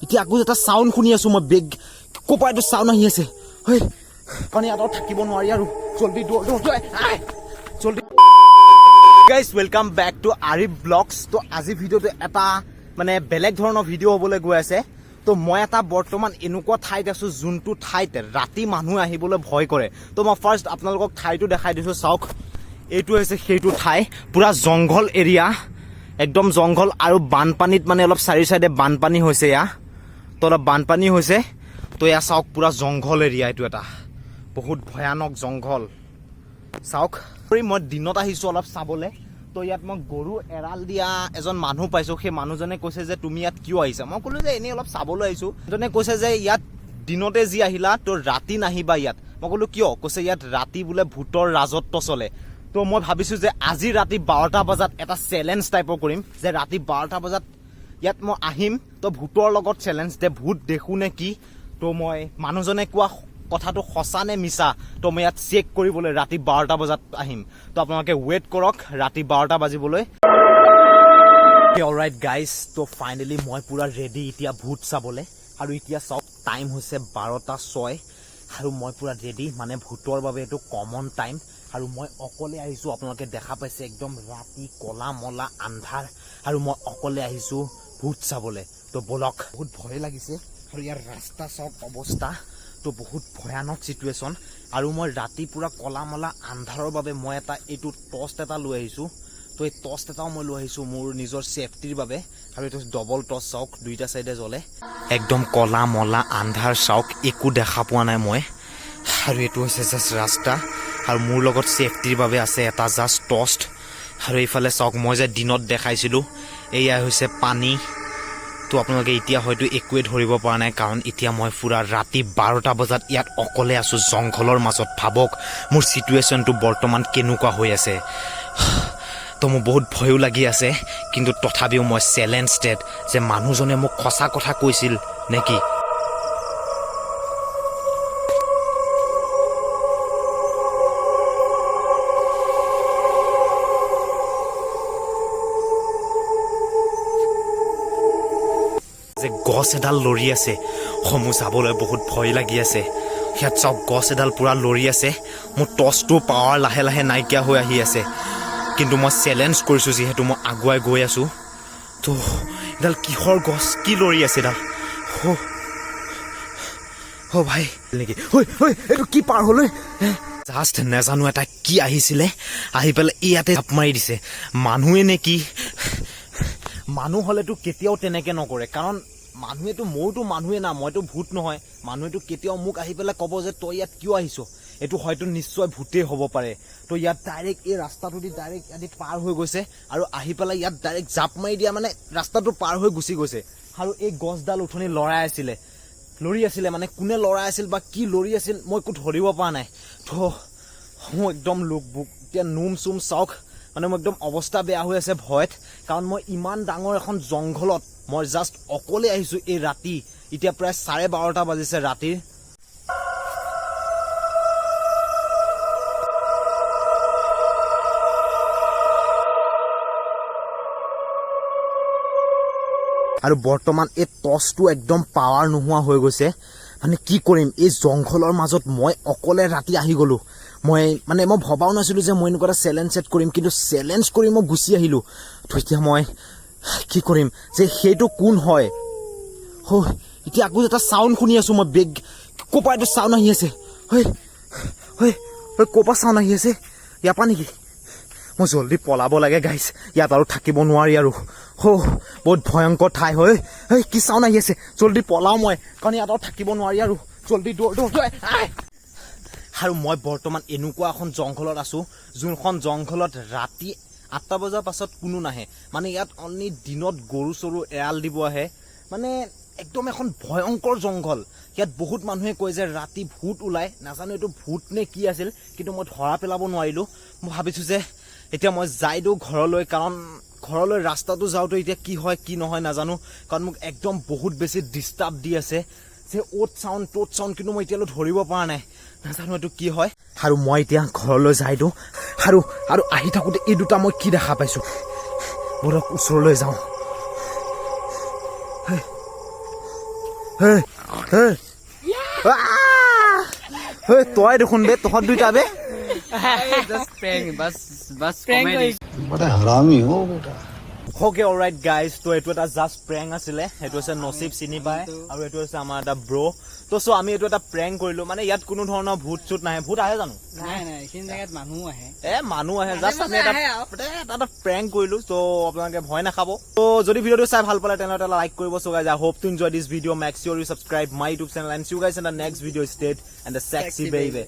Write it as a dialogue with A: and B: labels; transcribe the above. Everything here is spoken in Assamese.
A: এতিয়া আকৌ এটা চাউণ্ড শুনি আছো মই বেগ কোপাই এইটো চাউণ্ড আহি আছে হয় কাৰণ ইয়াত থাকিব নোৱাৰি আৰু জলদি জলদি guys welcome back to Arif vlogs তো আজি ভিডিঅ'টো এটা মানে বেলেগ ধৰণৰ ভিডিঅ' হ'বলৈ গৈ আছে তো মই এটা বৰ্তমান এনেকুৱা ঠাইত আছো যোনটো ঠাইত ৰাতি মানুহ আহিবলৈ ভয় কৰে তো মই ফাৰ্ষ্ট আপোনালোকক ঠাইটো দেখাই দিছো চাওক এইটো হৈছে সেইটো ঠাই পুৰা জংঘল এৰিয়া একদম জংঘল আৰু বানপানীত মানে অলপ চাৰি চাইডে বানপানী হৈছে ইয়া তো অলপ বানপানী হৈছে তো এয়া চাওক পুৰা জংঘল এৰিয়া এইটো এটা বহুত ভয়ানক জংঘল চাওক মই দিনত আহিছো অলপ চাবলৈ তো ইয়াত মই গৰু এৰাল দিয়া এজন মানুহ পাইছো সেই মানুহজনে কৈছে যে তুমি ইয়াত কিয় আহিছা মই ক'লো যে এনেই অলপ চাবলৈ আহিছো এজনে কৈছে যে ইয়াত দিনতে যি আহিলা তো ৰাতি নাহিবা ইয়াত মই ক'লো কিয় কৈছে ইয়াত ৰাতি বোলে ভূতৰ ৰাজত্ব চলে তো মই ভাবিছো যে আজি ৰাতি 12টা বজাত এটা চেলেঞ্জ টাইপৰ কৰিম যে ৰাতি 12টা বজাত ইয়াত মই আহিম তো ভূতৰ লগত চেলেঞ্জ দে ভূত দেখো নে কি তো মই মানুহজনে কোৱা কথাটো সঁচা নে মিছা তো মই ইয়াত চেক কৰিবলৈ ৰাতি 12টা বজাত আহিম তো আপোনালোকে ৱেইট কৰক ৰাতি 12টা বাজিবলৈ অলৰাইট গাইজ তো ফাইনেলি মই পুৰা ৰেডি এতিয়া ভূত চাবলৈ আৰু এতিয়া চাওক টাইম হৈছে 12:06 আৰু মই পুৰা ৰেডি মানে ভূতৰ বাবে এইটো কমন টাইম আৰু মই অকলে আহিছো আপোনালোকে দেখা পাইছে একদম ৰাতি কলা মলা আন্ধাৰ আৰু মই অকলে আহিছো ভূত চাবলৈ তো বলক বহুত ভয় লাগিছে আৰু ইয়াৰ ৰাস্তা চাওক অৱস্থা তো বহুত ভয়ানক সিচুৱেশ্যন আৰু মই ৰাতি পুৰা কলা মলা আন্ধাৰৰ বাবে মই এটা এইটো টৰ্চ এটা লৈ আহিছো তো এই টৰ্চ এটাও মই লৈ আহিছো মোৰ নিজৰ সেফটিৰ বাবে আৰু এইটো ডবল টৰ্চ চাওক দুইটা সাইডে জ্বলে একদম কলা মলা আন্ধাৰ চাওক একো দেখা পোৱা নাই মই আৰু এইটো হৈছে জাষ্ট ৰাস্তা আৰু মোৰ লগত সেফটিৰ বাবে আছে এটা জাষ্ট টৰ্চ আৰু এইফালে চাওক মই যে দিনত দেখাইছিলো এয়া হৈছে পানী তো আপোনালোকে এতিয়া হয়তো একোৱে ধৰিব পৰা নাই কাৰণ এতিয়া মই পুৰা ৰাতি 12টা বজাত ইয়াত অকলে আছো জংঘলৰ মাজত ভাবক মোৰ সিচুৱেশ্যনটো বৰ্তমান কেনেকুৱা হৈ আছে তো মোৰ বহুত ভয়ো লাগি আছে কিন্তু তথাপিও মই চেলেঞ্জড যে মানুহজনে মোক সঁচা কথা কৈছিল নেকি যে গছ এডাল লৰি আছে সমূহ যাবলৈ বহুত ভয় লাগি আছে ইয়াত চাওক গছ এডাল পুৰা লৰি আছে মোৰ টৰ্চটো পাৱাৰ লাহে লাহে নাইকিয়া হৈ আহি আছে কিন্তু মই চেলেঞ্জ কৰিছো যিহেতু মই আগুৱাই গৈ আছো তো এডাল কিহৰ গছ কি লৰি আছে এডাল ও ভাই নেকি এইটো কি পাৰ হ'ল জাষ্ট নাজানো এটা কি আহিছিলে আহি পেলাই ইয়াতে জাপ মাৰি দিছে মানুহে নেকি মানুহ হলেতো কেতিয়াও তেনেকে নকৰে কাৰণ মানুহেতো মইতো মানুহে না মইতো ভূত নহয় মানুহেতো কেতিয়াও মোক আহি পেলাই ক'ব যে তই ইয়াত কিয় আহিছ এইটো হয়তো নিশ্চয় ভূতেই হ'ব পাৰে তো ইয়াত ডাইৰেক্ট এই ৰাস্তাটো দি ডাইৰেক্ট ইয়াত পাৰ হৈ গৈছে আৰু আহি পেলাই ইয়াত ডাইৰেক্ট জাপ মাৰি দিয়া মানে ৰাস্তাটো পাৰ হৈ গুচি গৈছে আৰু এই গছডাল উঠনি লৰি আছিলে মানে কোনে লৰাই আছিল বা কি লৰি আছিল মই একো ধৰিব পৰা নাই তো মোৰ একদম লুকবুক এতিয়া নোম চুম চাওক মানে মোৰ একদম অৱস্থা বেয়া হৈ আছে ভয়ত কাৰণ মই ইমান ডাঙৰ এখন জংঘলত মই জাষ্ট অকলে আহিছো এই ৰাতি এতিয়া প্ৰায় 12:30টা বাজিছে ৰাতিৰ আৰু বৰ্তমান এই টৰ্চটো একদম পাৱাৰ নোহোৱা হৈ গৈছে মানে কি কৰিম এই জংঘলৰ মাজত মই অকলে ৰাতি আহি গলো মই ভবাও নাছিলো যে মই এনেকুৱা এটা চেলেঞ্জ ছেট কৰিম কিন্তু চেলেঞ্জ কৰি মই গুচি আহিলো তো এতিয়া মই কি কৰিম যে সেইটো কোন হয় এতিয়া আকৌ এটা চাউণ্ড শুনি আছো মই বেগ কোপাই এইটো চাউণ্ড আহি আছে ক'ৰপৰা চাউণ্ড আহি আছে ইয়াৰ পৰা নেকি মই জলদি পলাব লাগে গাইছ ইয়াত আৰু থাকিব নোৱাৰি আৰু বহুত ভয়ংকৰ ঠাই হয় কি চাউণ্ড আহি আছে জলদি পলাও মই কাৰণ ইয়াত আৰু থাকিব নোৱাৰি আৰু জলদি আৰু মই বৰ্তমান এনেকুৱা এখন জংঘলত আছো যোনখন জংঘলত ৰাতি 8টা বজাৰ পাছত কোনো নাহে মানে ইয়াত অনলি দিনত গৰু চৰু এৰাল দিব আহে মানে একদম এখন ভয়ংকৰ জংঘল ইয়াত বহুত মানুহে কয় যে ৰাতি ভূত ওলাই নাজানো এইটো ভূত নে কি আছিল কিন্তু মই ধৰা পেলাব নোৱাৰিলো মই ভাবিছো যে এতিয়া মই যাই দিওঁ ঘৰলৈ কাৰণ ঘৰলৈ ৰাস্তাটো যাওঁতে এতিয়া কি হয় কি নহয় নাজানো কাৰণ মোক একদম বহুত বেছি ডিষ্টাৰ্ব দি আছে যে অ'ত চাউণ্ড ত'ত চাউণ্ড কিন্তু মই এতিয়ালৈ ধৰিব পৰা নাই নাজানো এইটো কি হয় আৰু মই এতিয়া ঘৰলৈ যাই দিওঁ আৰু আহি থাকোঁতে এই দুটা মই কি দেখা পাইছো বলক ওচৰলৈ যাওঁ Hey, hey. Hey, তই দেখোন বে তহঁত দুইটা বে
B: Just prank, bas comedy.
C: बड़ा हरामी हो बेटा
A: Okay, alright guys, তো এইটো এটা জাষ্ট প্ৰেংক আছিলে এইটো হৈছে নসিব চিনি পায় আৰু এইটো হৈছে আমাৰ এটা ব্ৰ তো সো আমি এইটো এটা প্ৰেংক কৰিলো মানে ইয়াত কোনো ধৰণৰ ভূত চুত নাহে ভূত আহে জানো
B: নাই এইখিনি জেগাত মানুহ আহে
A: মানুহ আহে জাষ্ট আমি এটা প্ৰেংক কৰিলো তো আপোনালোকে ভয় নাখাব তো যদি ভিডিঅ'টো চাই ভাল পালে তেনেহ'লে লাইক কৰিব so guys I hope to enjoy this video' make sure you subscribe my YouTube channel and see you guys in the next video' stay and the sexy baby